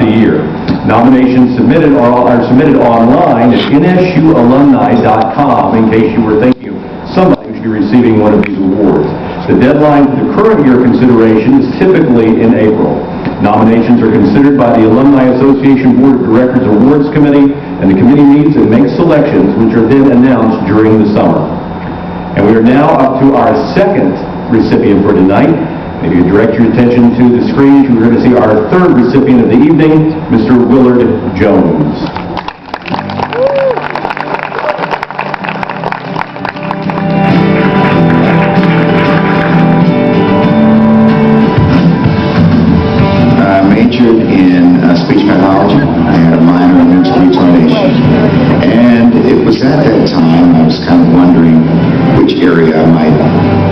the year. Nominations submitted are submitted online at nsualumni.com in case you were thinking of somebody who should be receiving one of these awards. The deadline for the current year consideration is typically in April. Nominations are considered by the Alumni Association Board of Directors Awards Committee, and the committee meets and makes selections, which are then announced during the summer. And we are now up to our second recipient for tonight. If you direct your attention to the screens, we're going to see our third recipient of the evening, Mr. Willard Jones. I majored in speech pathology. I had a minor in speech retardation. And it was at that time I was kind of wondering which area I might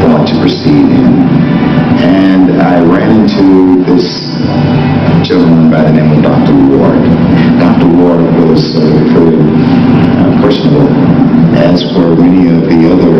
want to proceed in. And I ran into this gentleman by the name of Dr. Ward. Dr. Ward was very personable, as were many of the other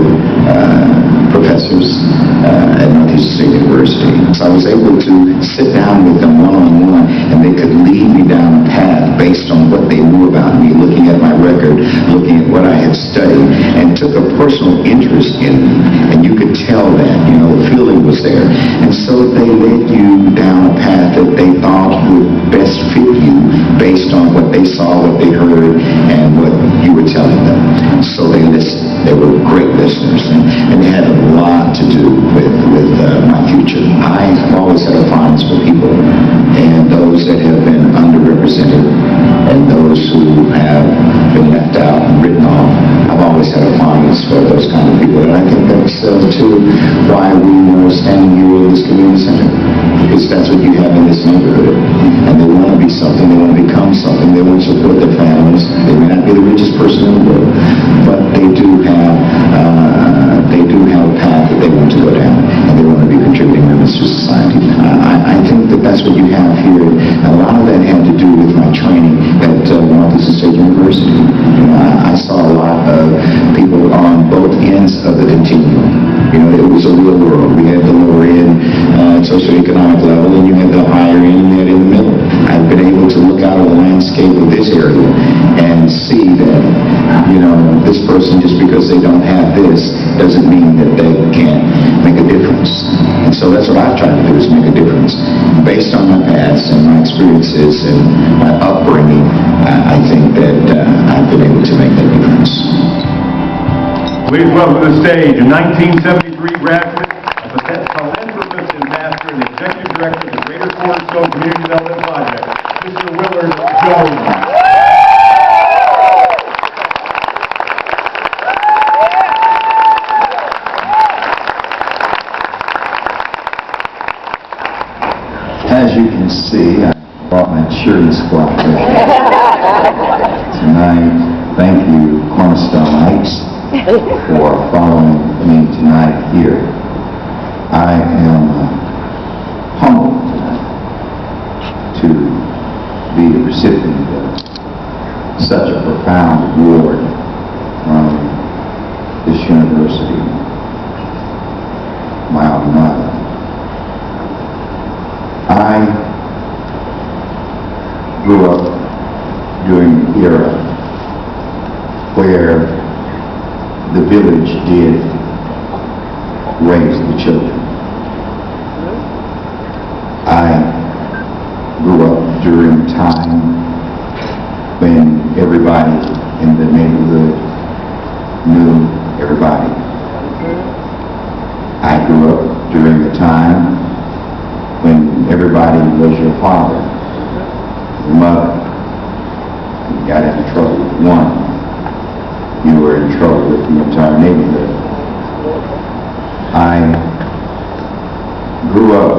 professors at Northeastern University. So I was able to sit down with them one-on-one, and they could lead me down a path based on what they knew about me, looking at my record, looking at what I had studied, and took a personal interest in me. And you could tell that, the feeling was there. And so they led you down a path that they thought would best fit you based on what they saw, what they heard, and what you were telling them. So they listened. They were great listeners, and they had a lot to do with my future. I have always had a fondness for people, and those that have been underrepresented, and those who have been left out and written off. I've always had a fondness for those kind of people, and I think that's too why we are standing here in this community center, because that's what you have in this neighborhood. And they want to be something, they want to become something, they want to support their families. They may not be the richest person in the world, but they do have a path that they want to go down, and they want to be contributing members to society. I think that that's what you have here. A lot of that had to do with my training at Northeastern State University. I saw a lot of people on both ends of the continuum. It was a real world. We had the lower end socioeconomic level, and you had the higher end, and you had in the middle. I've been able to look out of the landscape of this area and see that, this person, just because they don't have this, doesn't mean that they can't make a difference. And so that's what I've tried to do, is make a difference. Based on my past and my experiences and my upbringing, I think that I've been able to make that difference. Please welcome to the stage a 1973 graduate, a philanthropist and pastor, and executive director of the Greater Cornerstone Community Development Project, Mr. Willard Jones. As you can see, I brought my cheering squad tonight. Thank you, Cornerstone-ites, for following me tonight here. I am humbled to be the recipient of such a profound award from this university, my alma mater. I grew up during an era where the village did raise the children. I grew up during a time when everybody in the neighborhood knew everybody. I grew up during a time when everybody was your father, your mother. You got into trouble with one, you were in trouble with the entire neighborhood. I grew up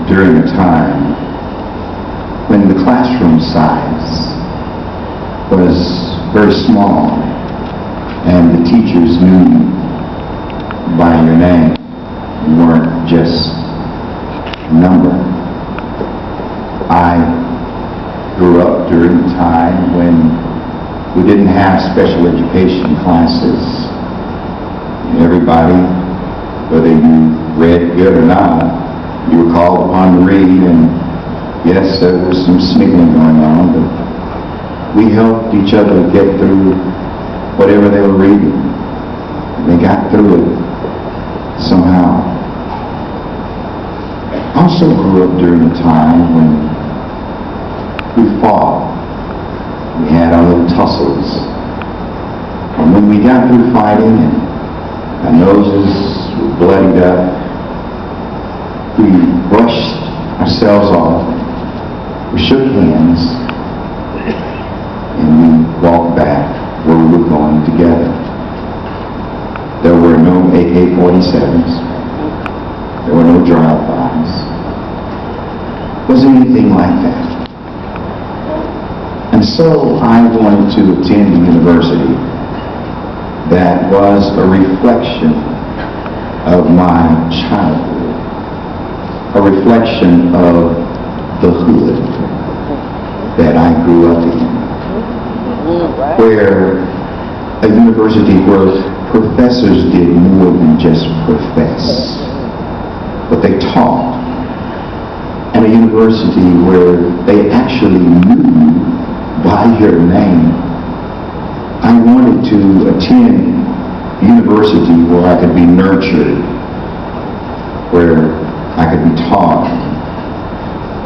during a time when the classroom size was very small, and the teachers knew you by your name. You weren't just number. I grew up during a time when we didn't have special education classes. Everybody, whether you read good or not, you were called upon to read, and Yes, there was some sniggering going on, but we helped each other get through whatever they were reading. They got through it somehow. I also grew up during a time when we fought. We had our little tussles. And when we got through fighting and our noses were bloodied up, we brushed ourselves off, we shook hands, and we walked back where we were going together. There were no AK-47s. There were no drive-bys. Wasn't anything like that. And so I wanted to attend a university that was a reflection of my childhood, a reflection of the hood that I grew up in, where a university where professors did more than just profess, but they taught, and a university where they actually knew by your name. I wanted to attend a university where I could be nurtured, where I could be taught,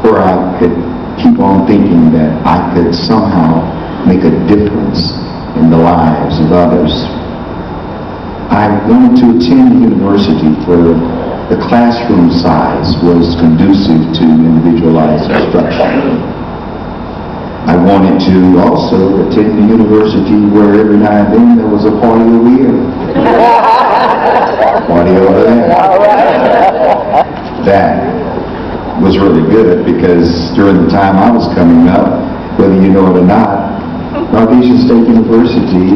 where I could keep on thinking that I could somehow make a difference in the lives of others. I wanted to attend a university where the classroom size was conducive to individualized instruction. I wanted to also attend a university where every now and then there was a party over here. Party over there. That was really good because during the time I was coming up, whether you know it or not, Northeastern State University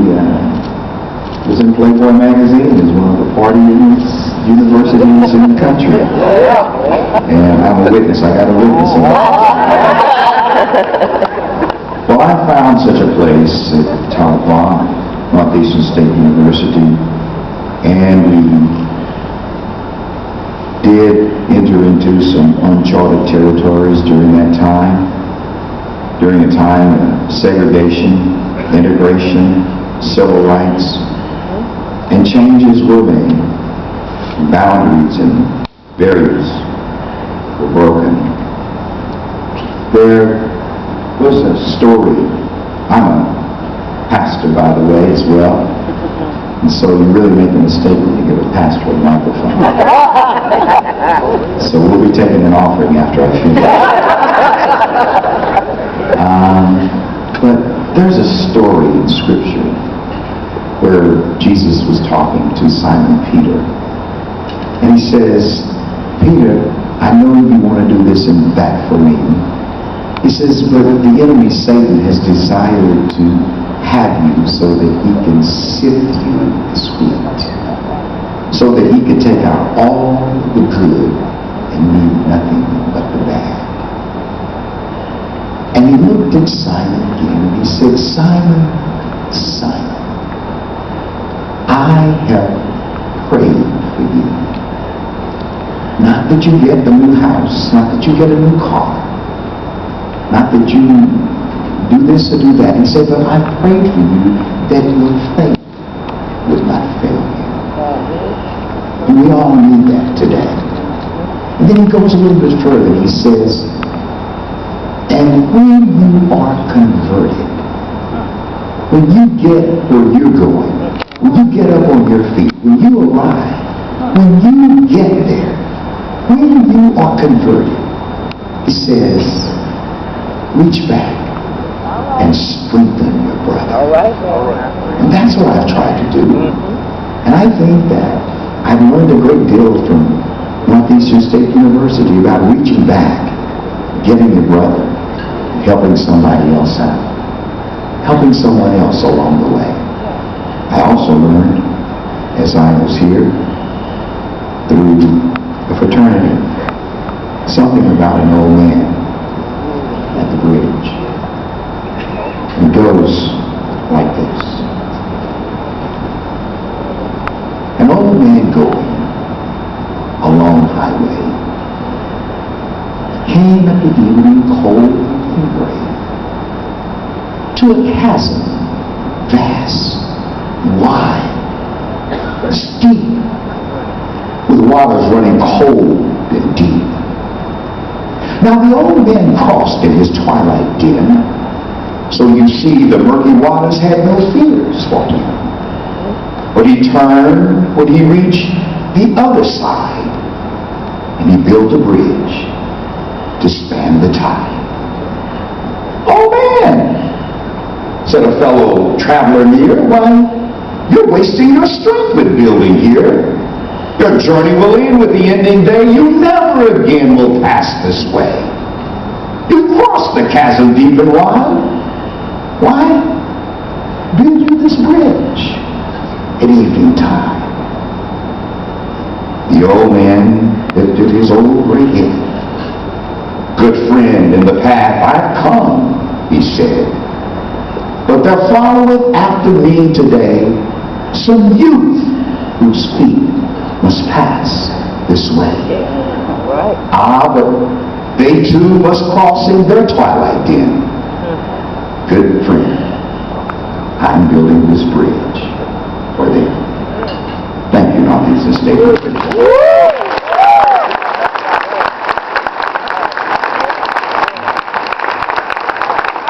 was in Playboy magazine as one of the partyingest universities in the country. And I'm a witness. I got a witness in that. Well, I found such a place at Tulsa, Northeastern State University, and we did enter into some uncharted territories during that time, during a time of segregation, integration, civil rights, and changes were made, boundaries and barriers were broken. There was a story. I'm a pastor, by the way, as well. And so you really make a mistake when you give a pastor a microphone. So we'll be taking an offering after I finish. But there's a story in Scripture where Jesus was talking to Simon Peter. And he says, Peter, I know you want to do this and that for me. He says, but the enemy, Satan, has desired to have you so that he can sift you as wheat, so that he can take out all the good and leave nothing but the bad. And he looked at Simon again and he said, Simon, Simon, I have prayed for you. Not that you get a new house, not that you get a new car, not that you do this or do that. He said, but I prayed for you that your faith would not fail you. And we all need that today. And then he goes a little bit further and he says, and when you are converted, when you get where you're going, when you get up on your feet, when you arrive, when you get there, when you are converted, he says, reach back and strengthen your brother. All right. And that's what I've tried to do. And I think that I've learned a great deal from Northeastern State University about reaching back, getting your brother, helping somebody else out, helping someone else along the way. I also learned, as I was here, through a fraternity, something about an old man at the bridge. It goes like this. An old man going a long highway came at the evening to a chasm, vast, wide, steep, with waters running cold and deep. Now the old man crossed in his twilight dim, so you see the murky waters had no fears for him. But he turned when he reached the other side, and he built a bridge to span the tide. "Oh man," said a fellow traveler near, "why, you're wasting your strength with building here. Your journey will end with the ending day. You never again will pass this way. You've crossed the chasm deep and wide. Why build you this bridge at evening time?" The old man lifted his old gray head. "Good friend, in the path I've come," he said, "but there followeth after me today some youth whose feet must pass this way. Ah, but they too must cross in their twilight dim. Good friend, I'm building this bridge for them." Thank you, Northeastern State.